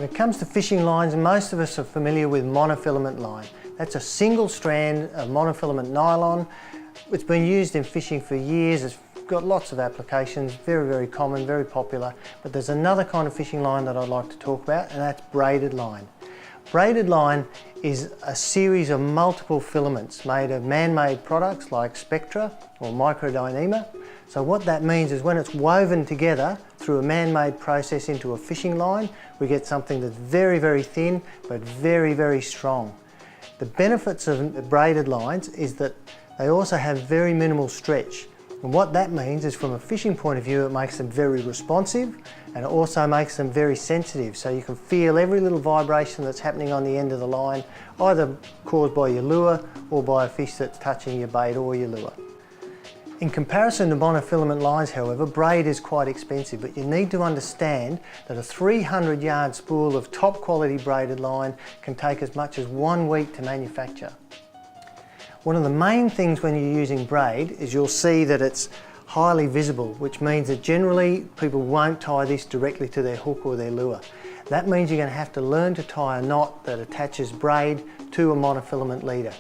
When it comes to fishing lines, most of us are familiar with monofilament line. That's a single strand of monofilament nylon. It's been used in fishing for years. It's got lots of applications, very, very common, very popular. But there's another kind of fishing line that I'd like to talk about, and that's braided line. Braided line is a series of multiple filaments made of man-made products like spectra or microdyneema. So what that means is when it's woven together through a man-made process into a fishing line, we get something that's very, very thin but very, very strong. The benefits of braided lines is that they also have very minimal stretch. And what that means is, from a fishing point of view, it makes them very responsive, and it also makes them very sensitive. So you can feel every little vibration that's happening on the end of the line, either caused by your lure or by a fish that's touching your bait or your lure. In comparison to monofilament lines, however, braid is quite expensive, but you need to understand that a 300-yard spool of top quality braided line can take as much as 1 week to manufacture. One of the main things when you're using braid is you'll see that it's highly visible, which means that generally people won't tie this directly to their hook or their lure. That means you're going to have to learn to tie a knot that attaches braid to a monofilament leader.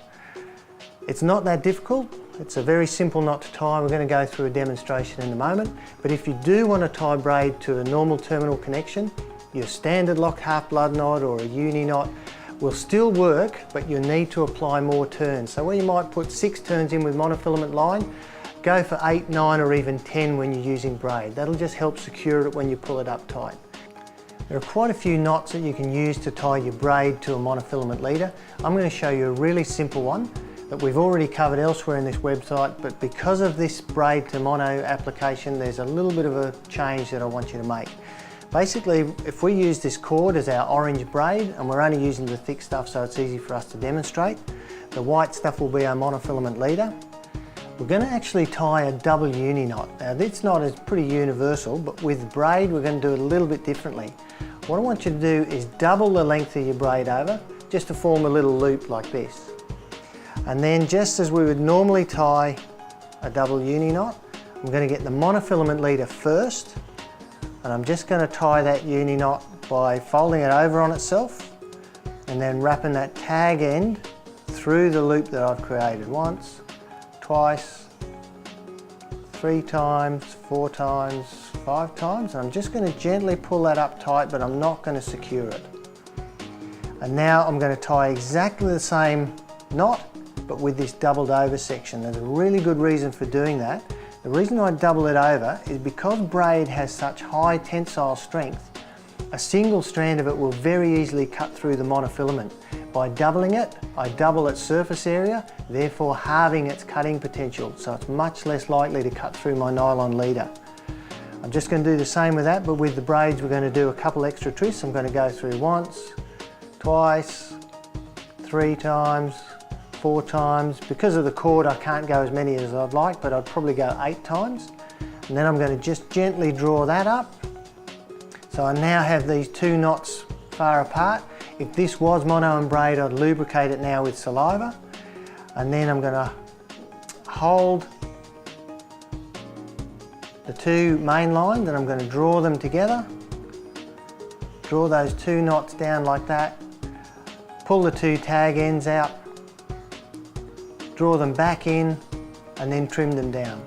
It's not that difficult. It's a very simple knot to tie. We're going to go through a demonstration in a moment. But if you do want to tie braid to a normal terminal connection, your standard lock half blood knot or a uni knot will still work, but you need to apply more turns. So where you might put 6 turns in with monofilament line, go for 8, 9 or even 10 when you're using braid. That'll just help secure it when you pull it up tight. There are quite a few knots that you can use to tie your braid to a monofilament leader. I'm going to show you a really simple one that we've already covered elsewhere in this website, but because of this braid to mono application, there's a little bit of a change that I want you to make. Basically, if we use this cord as our orange braid, and we're only using the thick stuff so it's easy for us to demonstrate, the white stuff will be our monofilament leader. We're going to actually tie a double uni knot. Now this knot is pretty universal, but with braid we're going to do it a little bit differently. What I want you to do is double the length of your braid over, just to form a little loop like this. And then, just as we would normally tie a double uni knot, I'm going to get the monofilament leader first, and I'm just going to tie that uni knot by folding it over on itself and then wrapping that tag end through the loop that I've created. Once, twice, 3 times, 4 times, 5 times, and I'm just going to gently pull that up tight, but I'm not going to secure it. And now I'm going to tie exactly the same knot, but with this doubled over section. There's a really good reason for doing that. The reason I double it over is because braid has such high tensile strength, a single strand of it will very easily cut through the monofilament. By doubling it, I double its surface area, therefore halving its cutting potential, so it's much less likely to cut through my nylon leader. I'm just going to do the same with that, but with the braids we're going to do a couple extra twists. I'm going to go through once, twice, 3 times, 4 times. Because of the cord I can't go as many as I'd like, but I'd probably go 8 times. And then I'm going to just gently draw that up. So I now have these 2 knots far apart. If this was mono and braid, I'd lubricate it now with saliva. And then I'm going to hold the 2 main lines and I'm going to draw them together. Draw those 2 knots down like that. Pull the 2 tag ends out. Draw them back in and then trim them down.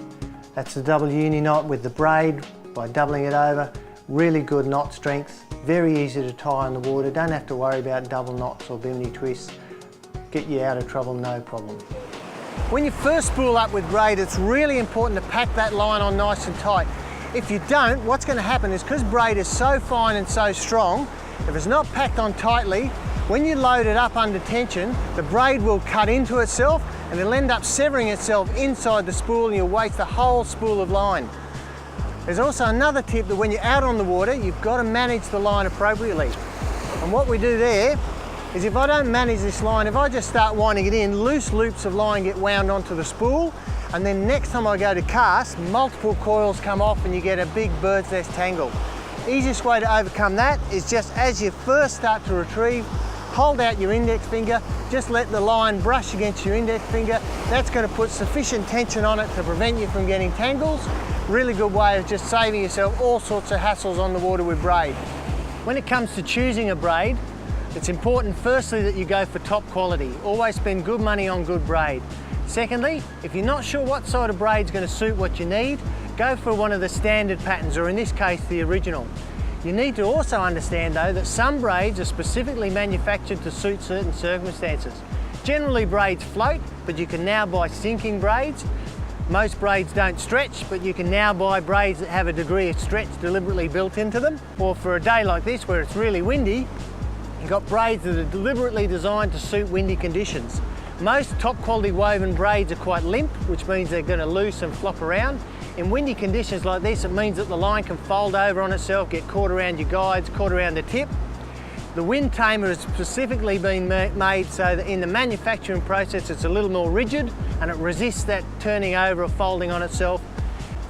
That's the double uni knot with the braid by doubling it over. Really good knot strength, very easy to tie in the water, don't have to worry about double knots or bimini twists. Get you out of trouble, no problem. When you first spool up with braid, it's really important to pack that line on nice and tight. If you don't, what's going to happen is, because braid is so fine and so strong, if it's not packed on tightly, when you load it up under tension, the braid will cut into itself and it'll end up severing itself inside the spool and you'll waste the whole spool of line. There's also another tip that when you're out on the water, you've got to manage the line appropriately. And what we do there is, if I don't manage this line, if I just start winding it in, loose loops of line get wound onto the spool, and then next time I go to cast, multiple coils come off and you get a big bird's nest tangle. Easiest way to overcome that is, just as you first start to retrieve, hold out your index finger, just let the line brush against your index finger. That's going to put sufficient tension on it to prevent you from getting tangles. Really good way of just saving yourself all sorts of hassles on the water with braid. When it comes to choosing a braid, it's important firstly that you go for top quality. Always spend good money on good braid. Secondly, if you're not sure what sort of braid's going to suit what you need, go for one of the standard patterns, or in this case the original. You need to also understand though that some braids are specifically manufactured to suit certain circumstances. Generally braids float, but you can now buy sinking braids. Most braids don't stretch, but you can now buy braids that have a degree of stretch deliberately built into them. Or for a day like this where it's really windy, you've got braids that are deliberately designed to suit windy conditions. Most top quality woven braids are quite limp, which means they're going to loose and flop around. In windy conditions like this, it means that the line can fold over on itself, get caught around your guides, caught around the tip. The wind tamer has specifically been made so that in the manufacturing process it's a little more rigid and it resists that turning over or folding on itself.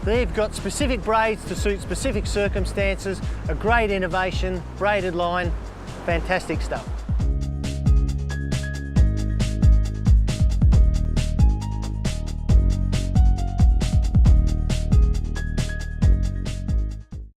They've got specific braids to suit specific circumstances, a great innovation, braided line, fantastic stuff.